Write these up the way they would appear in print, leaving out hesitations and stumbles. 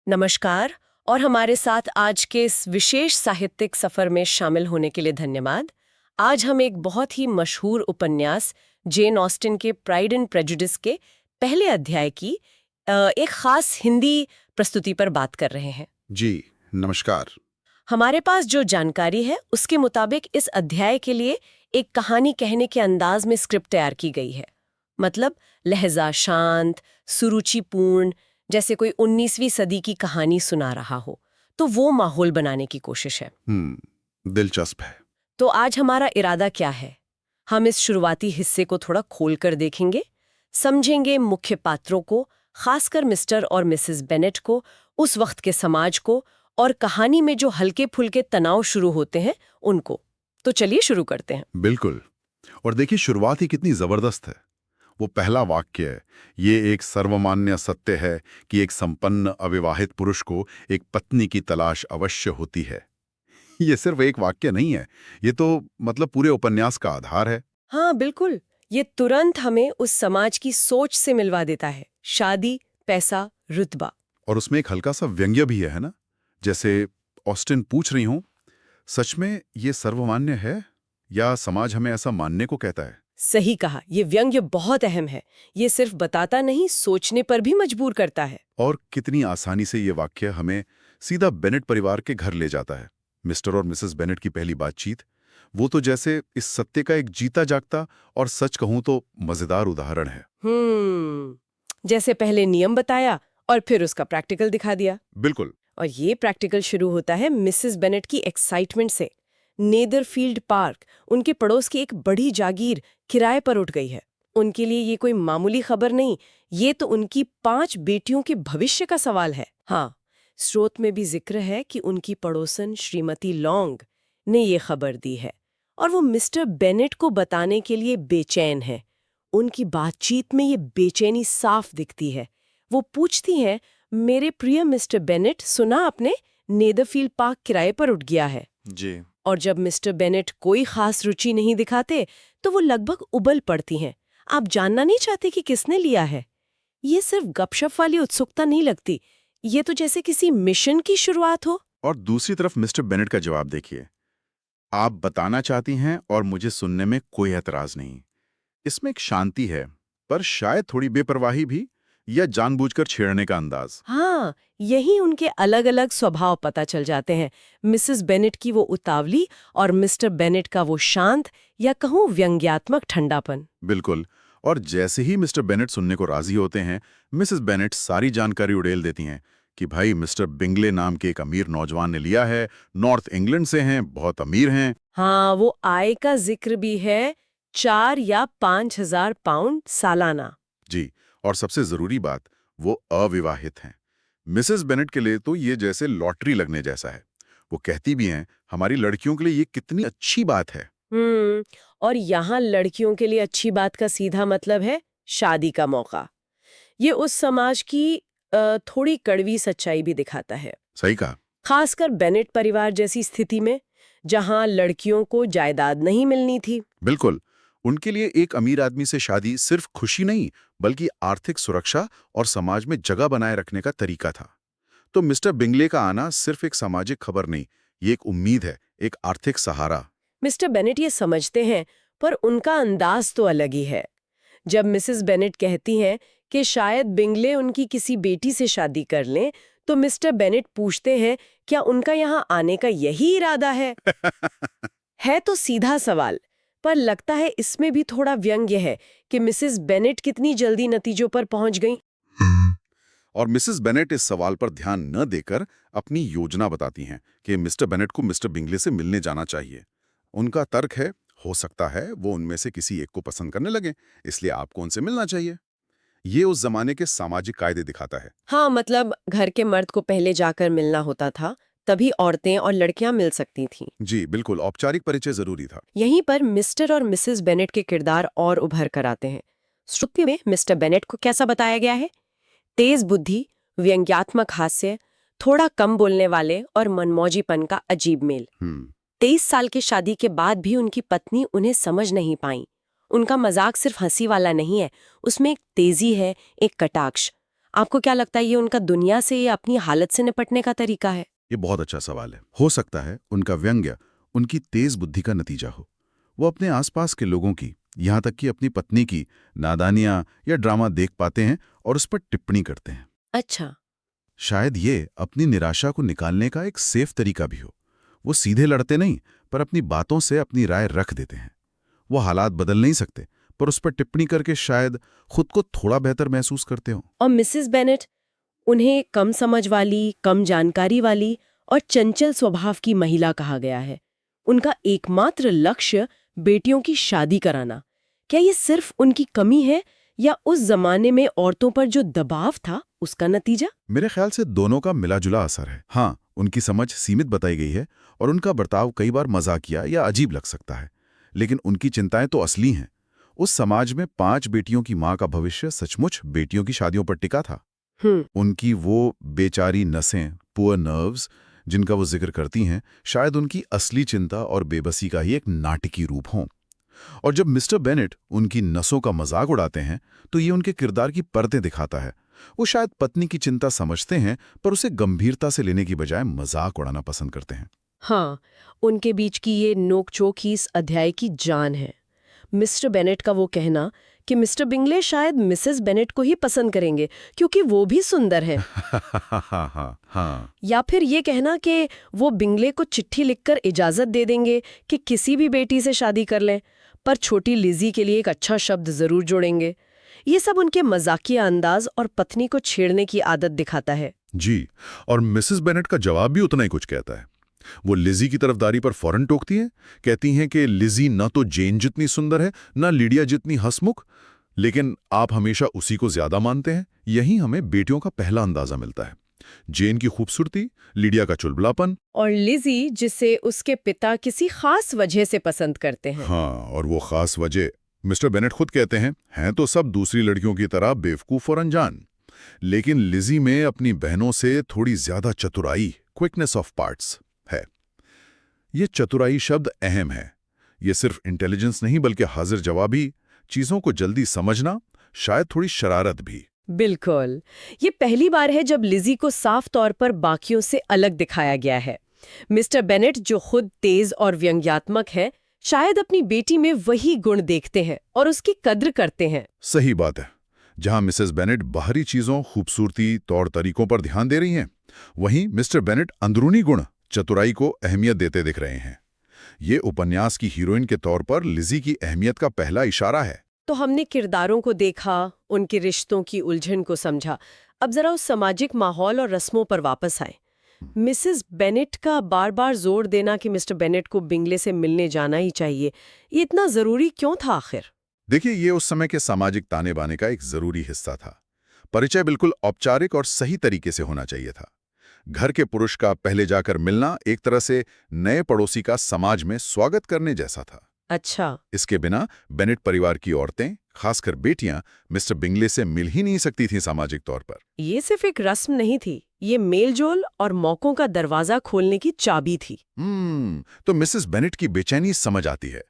नमस्कार और हमारे साथ आज के इस विशेष साहित्यिक सफर में शामिल होने के लिए धन्यवाद। आज हम एक बहुत ही मशहूर उपन्यास जेन ऑस्टिन के प्राइड एंड प्रेजुडिस के पहले अध्याय की एक खास हिंदी प्रस्तुति पर बात कर रहे हैं। जी, नमस्कार। हमारे पास जो जानकारी है उसके मुताबिक इस अध्याय के लिए एक कहानी कहने के अंदाज में स्क्रिप्ट तैयार की गई है। मतलब लहजा शांत, सुरुचिपूर्ण, जैसे कोई 19वीं सदी की कहानी सुना रहा हो, तो वो माहौल बनाने की कोशिश है। दिलचस्प है। तो आज हमारा इरादा क्या है? हम इस शुरुआती हिस्से को थोड़ा खोलकर देखेंगे, समझेंगे मुख्य पात्रों को, खासकर मिस्टर और मिसेस बेनेट को, उस वक्त के समाज को, और कहानी में जो हल्के-फुल्के तनाव शुरू होते हैं उनको। तो चलिए शुरू करते हैं। बिल्कुल। और देखिए, शुरुआत ही कितनी जबरदस्त है। वो पहला वाक्य है, ये एक सर्वमान्य सत्य है कि एक संपन्न अविवाहित पुरुष को एक पत्नी की तलाश अवश्य होती है। ये सिर्फ एक वाक्य नहीं है, ये तो मतलब पूरे उपन्यास का आधार है। हाँ बिल्कुल, ये तुरंत हमें उस समाज की सोच से मिलवा देता है। शादी, पैसा, रुतबा। और उसमें एक हल्का सा व्यंग्य भी है ना? जैसे ऑस्टिन पूछ रही हूं, सच में ये सर्वमान्य है या समाज हमें ऐसा मानने को कहता है? सही कहा, ये व्यंग्य बहुत अहम है। ये सिर्फ बताता नहीं, सोचने पर भी मजबूर करता है। और कितनी आसानी से ये वाक्य हमें सीधा बेनेट परिवार के घर ले जाता है। मिस्टर और मिसेस बेनेट की पहली बातचीत, वो तो जैसे इस सत्य का एक जीता जागता और सच कहूं तो मजेदार उदाहरण है। जैसे पहले नियम बताया और फिर उसका प्रैक्टिकल दिखा दिया। बिल्कुल। और ये प्रैक्टिकल शुरू होता है मिसेस बेनेट की एक्साइटमेंट से। नेदरफील्ड पार्क, उनके पड़ोस की एक बड़ी जागीर किराए पर उठ गई है। उनके लिए ये कोई मामूली खबर नहीं, ये तो उनकी 5 बेटियों के भविष्य का सवाल है। हाँ, स्रोत में भी जिक्र है कि उनकी पड़ोसन श्रीमती लॉन्ग ने ये खबर दी है और वो मिस्टर बेनेट को बताने के लिए बेचैन है। उनकी बातचीत में ये बेचैनी साफ दिखती है। वो पूछती हैं, मेरे प्रिय मिस्टर बेनेट, सुना आपने, नेदरफील्ड पार्क किराए पर उठ गया है। जी। और जब मिस्टर बेनेट कोई खास रुचि नहीं दिखाते तो वो लगभग उबल पड़ती हैं। आप जानना नहीं चाहते कि किसने लिया है? ये सिर्फ गपशप वाली उत्सुकता नहीं लगती, ये तो जैसे किसी मिशन की शुरुआत हो। और दूसरी तरफ मिस्टर बेनेट का जवाब देखिए, आप बताना चाहती हैं और मुझे सुनने में कोई एतराज नहीं। इसमें एक शांति है, पर शायद थोड़ी बेपरवाही भी, या जानबूझकर छेड़ने का अंदाज। हाँ, यही उनके अलग अलग स्वभाव पता चल जाते हैं। मिसेस बेनेट की वो उतावली और मिस्टर बेनेट का वो शांत, या कहूँ व्यंग्यात्मक ठंडापन। बिल्कुल। और जैसे ही मिस्टर बेनेट सुनने को राजी होते हैं, मिसेस बेनेट सारी जानकारी उड़ेल देती हैं कि भाई मिस्टर बिंगले नाम के एक अमीर नौजवान ने लिया है, नॉर्थ इंग्लैंड से हैं, बहुत अमीर हैं। हाँ, वो आय का जिक्र भी है, 4 या 5,000 पाउंड सालाना। जी। और सबसे जरूरी बात, वो अविवाहित हैं। मिसेस बेनेट के लिए तो ये जैसे लॉटरी लगने जैसा है। वो कहती भी हैं, हमारी लड़कियों के लिए ये कितनी अच्छी बात है। और यहाँ लड़कियों के लिए अच्छी बात का सीधा मतलब है शादी का मौका। ये उस समाज की थोड़ी कड़वी सच्चाई भी दिखाता है, सही कहा। खासकर बेनेट परिवार जैसी स्थिति में, जहाँ लड़कियों को जायदाद नहीं मिलनी थी। बिल्कुल। उनके लिए एक अमीर आदमी से शादी सिर्फ खुशी नहीं, बल्कि आर्थिक सुरक्षा और समाज में जगह बनाए रखने का तरीका था। तो मिस्टर बिंगले का आना सिर्फ एक सामाजिक खबर नहीं, ये एक उम्मीद है, एक आर्थिक सहारा। मिस्टर बेनेट ये समझते हैं, पर उनका अंदाज तो अलग ही है। जब मिसेस बेनेट कहती हैं कि शायद बिंगले उनकी किसी बेटी से शादी कर लें, तो मिस्टर बेनेट पूछते हैं, क्या उनका यहाँ आने का यही इरादा है? है तो सीधा सवाल, पर लगता है इसमें भी थोड़ा व्यंग्य है कि मिसेस बेनेट कितनी जल्दी नतीजों पर पहुंच गईं। और मिसेस बेनेट इस सवाल पर ध्यान न देकर अपनी योजना बताती हैं कि मिस्टर बेनेट को मिस्टर बिंगले से मिलने जाना चाहिए। उनका तर्क है, हो सकता है वो उनमें से किसी एक को पसंद करने लगे, इसलिए आपको उनसे मिलना चाहिए। ये उस जमाने के सामाजिक कायदे दिखाता है। हाँ, मतलब घर के मर्द को पहले जाकर मिलना होता था, तभी औरतें और लड़कियां मिल सकती थीं। जी बिल्कुल, औपचारिक परिचय जरूरी था। यहीं पर मिस्टर और मिसेस बेनेट के किरदार और उभर कर आते हैं। श्रुति में मिस्टर बेनेट को कैसा बताया गया है? तेज बुद्धि, व्यंग्यात्मक हास्य, थोड़ा कम बोलने वाले और मनमौजीपन का अजीब मेल। 23 साल की शादी के बाद भी उनकी पत्नी उन्हें समझ नहीं पाई। उनका मजाक सिर्फ हंसी वाला नहीं है, उसमें एक तेजी है, एक कटाक्ष। आपको क्या लगता है, ये उनका दुनिया से या अपनी हालत से निपटने का तरीका है? ये बहुत अच्छा सवाल है। हो सकता है उनका व्यंग्य उनकी तेज बुद्धि का नतीजा हो। वो अपने आसपास के लोगों की, यहाँ तक कि अपनी पत्नी की नादानियां या ड्रामा देख पाते हैं और उस पर टिप्पणी करते हैं। अच्छा। शायद ये अपनी निराशा को निकालने का एक सेफ तरीका भी हो। वो सीधे लड़ते नहीं, पर अपनी बातों से अपनी राय रख देते हैं। वो हालात बदल नहीं सकते, पर उस पर टिप्पणी करके शायद खुद को थोड़ा बेहतर महसूस करते हो। और मिसेस बेनेट, उन्हें कम समझ वाली, कम जानकारी वाली और चंचल स्वभाव की महिला कहा गया है। उनका एकमात्र लक्ष्य बेटियों की शादी कराना। क्या ये सिर्फ उनकी कमी है या उस जमाने में औरतों पर जो दबाव था उसका नतीजा? मेरे ख्याल से दोनों का मिला-जुला असर है। हाँ, उनकी समझ सीमित बताई गई है और उनका बर्ताव कई बार मजाकिया या अजीब लग सकता है, लेकिन उनकी चिंताएं तो असली हैं। उस समाज में 5 बेटियों की मां का भविष्य सचमुच बेटियों की शादियों पर टिका था। उनकी वो बेचारी नसें, पुअर नर्व्स, जिनका वो जिक्र करती हैं, शायद उनकी असली चिंता और बेबसी का ही एक नाटकीय रूप हों। और जब मिस्टर बेनेट उनकी नसों का मजाक उड़ाते हैं, तो ये उनके किरदार की परतें दिखाता है। वो शायद पत्नी की चिंता समझते हैं, पर उसे गंभीरता से लेने की बजाय मजाक उड़ाना पसंद करते हैं। हाँ, उनके बीच की ये नोक-झोंक ही इस अध्याय की जान है। मिस्टर बेनेट का वो कहना कि मिस्टर बिंगले शायद मिसेस बेनेट को ही पसंद करेंगे क्योंकि वो भी सुंदर हैं। हाँ। या फिर ये कहना कि वो बिंगले को चिट्ठी लिखकर इजाजत दे देंगे कि किसी भी बेटी से शादी कर लें, पर छोटी लिजी के लिए एक अच्छा शब्द जरूर जोड़ेंगे। ये सब उनके मजाकिया अंदाज और पत्नी को छेड़ने की आदत दिखाता है। जी, और मिसेस बेनेट का जवाब भी उतना ही कुछ कहता है। वो लिजी की तरफदारी पर फौरन टोकती हैं, कहती हैं कि लिजी न तो जेन जितनी सुंदर है, न लीडिया जितनी हंसमुख, लेकिन आप हमेशा उसी को ज्यादा मानते हैं। यही हमें बेटियों का पहला अंदाजा मिलता है। जेन की खूबसूरती, लीडिया का चुलबुलापन, और लिजी जिसे उसके पिता किसी खास वजह से पसंद करते हैं। हाँ, और वो खास वजह मिस्टर बेनेट खुद कहते हैं तो सब दूसरी लड़कियों की तरह बेवकूफ और अनजान, लेकिन लिजी में अपनी बहनों से थोड़ी ज्यादा चतुराई, क्विकनेस ऑफ पार्ट्स है। ये चतुराई शब्द अहम है। ये सिर्फ इंटेलिजेंस नहीं, बल्कि हाजिर जवाबी, चीजों को जल्दी समझना, शायद थोड़ी शरारत भी। बिल्कुल। ये पहली बार है जब लिजी को साफ तौर पर बाकियों से अलग दिखाया गया है। मिस्टर बेनेट जो खुद तेज और व्यंग्यात्मक है, शायद अपनी बेटी में वही गुण देखते हैं और उसकी कद्र करते हैं। सही बात है। जहां मिसेस बेनेट बाहरी चीजों, खूबसूरती, तौर तरीकों पर ध्यान दे रही हैं, वहीं मिस्टर बेनेट अंदरूनी गुण, चतुराई को अहमियत देते दिख रहे हैं। ये उपन्यास की हीरोइन के तौर पर लिजी की अहमियत का पहला इशारा है। तो हमने किरदारों को देखा, उनके रिश्तों की उलझन को समझा। अब जरा उस सामाजिक माहौल और रस्मों पर वापस आए। मिसेस बेनेट का बार बार जोर देना कि मिस्टर बेनेट को बिंगले से मिलने जाना ही चाहिए, ये इतना जरूरी क्यों था आखिर? देखिए, ये उस समय के सामाजिक ताने बाने का एक जरूरी हिस्सा था। परिचय बिल्कुल औपचारिक और सही तरीके से होना चाहिए था। घर के पुरुष का पहले जाकर मिलना एक तरह से नए पड़ोसी का समाज में स्वागत करने जैसा था। अच्छा। इसके बिना बेनेट परिवार की औरतें, खासकर बेटियां, मिस्टर बिंगले से मिल ही नहीं सकती थीं सामाजिक तौर पर। ये सिर्फ एक रस्म नहीं थी, ये मेलजोल और मौकों का दरवाजा खोलने की चाबी थी। तो मिसेस बेनेट की बेचैनी समझ आती है।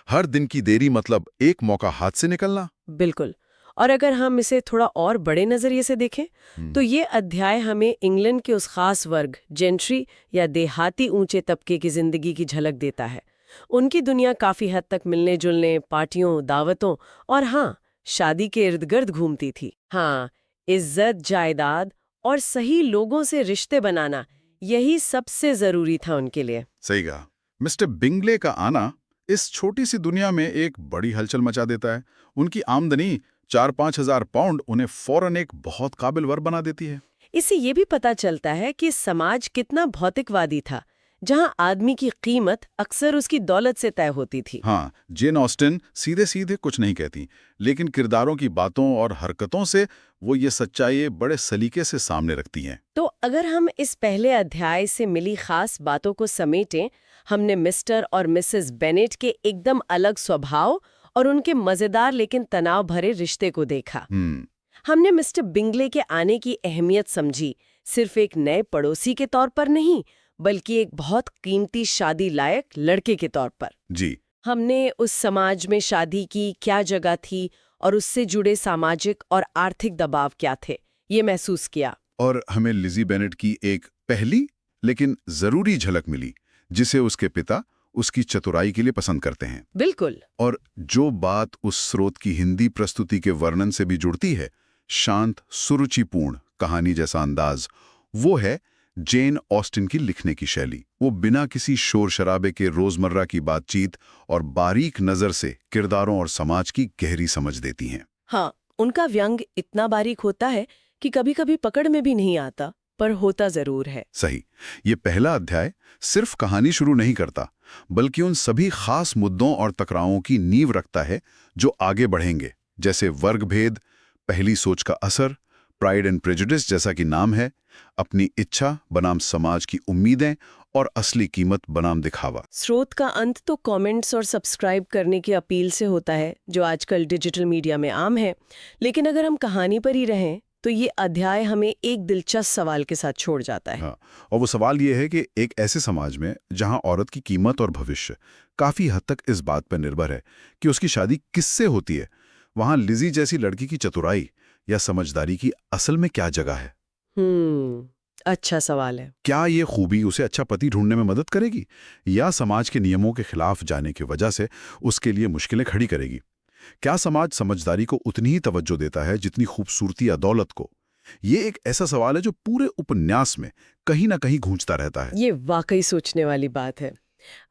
हर दिन की देरी मतलब एक मौका हाथ से निकलना। बिल्कुल। और अगर हम इसे थोड़ा और बड़े नजरिए से देखें तो ये अध्याय हमें इंग्लैंड के उस खास वर्ग, जेंट्री या देहाती ऊंचे तबके की जिंदगी की झलक देता है। उनकी दुनिया काफी हद तक मिलने जुलने, पार्टियों, दावतों और हाँ, शादी के इर्द गिर्द घूमती थी। हाँ, इज्जत, जायदाद और सही लोगों से रिश्ते बनाना, यही सबसे जरूरी था उनके लिए। सही कहा। मिस्टर बिंगले का आना इस छोटी सी दुनिया में एक बड़ी हलचल मचा देता है। उनकी आमदनी 4-5 हजार पाउंड उन्हें फौरन एक बहुत काबिल वर बना देती है। इससे ये भी पता चलता है कि समाज कितना भौतिकवादी था, जहां आदमी की कीमत अक्सर उसकी दौलत से तय होती थी। हाँ, जेन ऑस्टिन सीधे सीधे कुछ नहीं कहती, लेकिन किरदारों की बातों और हरकतों से वो ये सच्चाई बड़े सलीके से सामने रखती हैं। तो अगर हम इस पहले अध्याय से मिली खास बातों को समेटें, हमने मिस्टर और मिसेस बेनेट के एकदम अलग स्वभाव और उनके मजेदार लेकिन तनाव भरे रिश्ते को देखा। हमने मिस्टर बिंगले के आने की अहमियत समझी, सिर्फ एक नए पड़ोसी के तौर पर नहीं, बल्कि एक बहुत कीमती शादी लायक लड़के के तौर पर। जी। हमने उस समाज में शादी की क्या जगह थी और उससे जुड़े सामाजिक और आर्थिक दबाव क्या थे, ये महसूस किया। और हमें लिजी बेनेट की एक पहली लेकिन जरूरी झलक मिली, जिसे उसके पिता उसकी चतुराई के लिए पसंद करते हैं। बिल्कुल। और जो बात उस स्रोत की हिंदी प्रस्तुति के वर्णन से भी जुड़ती है, शांत, सुरुचिपूर्ण कहानी जैसा अंदाज, वो है जेन ऑस्टिन की लिखने की शैली। वो बिना किसी शोर शराबे के रोजमर्रा की बातचीत और बारीक नजर से किरदारों और समाज की गहरी समझ देती हैं। हाँ, उनका व्यंग इतना बारीक होता है कि कभी-कभी पकड़ में भी नहीं आता, पर होता जरूर है। सही। ये पहला अध्याय सिर्फ कहानी शुरू नहीं करता, बल्कि उन सभी खास मुद्दों और टकरावों की नींव रखता है जो आगे बढ़ेंगे, जैसे वर्ग भेद, पहली सोच का असर, प्राइड एंड प्रेजुडिस जैसा कि नाम है, अपनी इच्छा बनाम समाज की उम्मीदें और असली कीमत बनाम दिखावा। स्रोत का अंत तो कमेंट्स और सब्सक्राइब करने की अपील से होता है, जो आजकल डिजिटल मीडिया में आम है। लेकिन अगर हम कहानी पर ही रहें तो ये अध्याय हमें एक दिलचस्प सवाल के साथ छोड़ जाता है। हाँ, और वो सवाल ये है कि एक ऐसे समाज में जहां औरत की कीमत और भविष्य काफी हद तक इस बात पर निर्भर है कि उसकी शादी किससे होती है, वहां लिजी जैसी लड़की की चतुराई या समझदारी की असल में क्या जगह है? अच्छा सवाल है। क्या ये खूबी उसे अच्छा पति ढूंढने में मदद करेगी, या समाज के नियमों के खिलाफ जाने की वजह से उसके लिए मुश्किलें खड़ी करेगी? क्या समाज समझदारी को उतनी ही तवज्जो देता है जितनी खूबसूरती या दौलत को? ये एक ऐसा सवाल है जो पूरे उपन्यास में कहीं ना कहीं गूंजता रहता है। ये वाकई सोचने वाली बात है।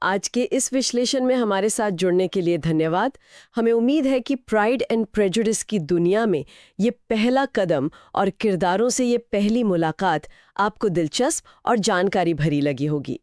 आज के इस विश्लेषण में हमारे साथ जुड़ने के लिए धन्यवाद। हमें उम्मीद है कि प्राइड एंड प्रेजुडिस की दुनिया में ये पहला कदम और किरदारों से ये पहली मुलाकात आपको दिलचस्प और जानकारी भरी लगी होगी।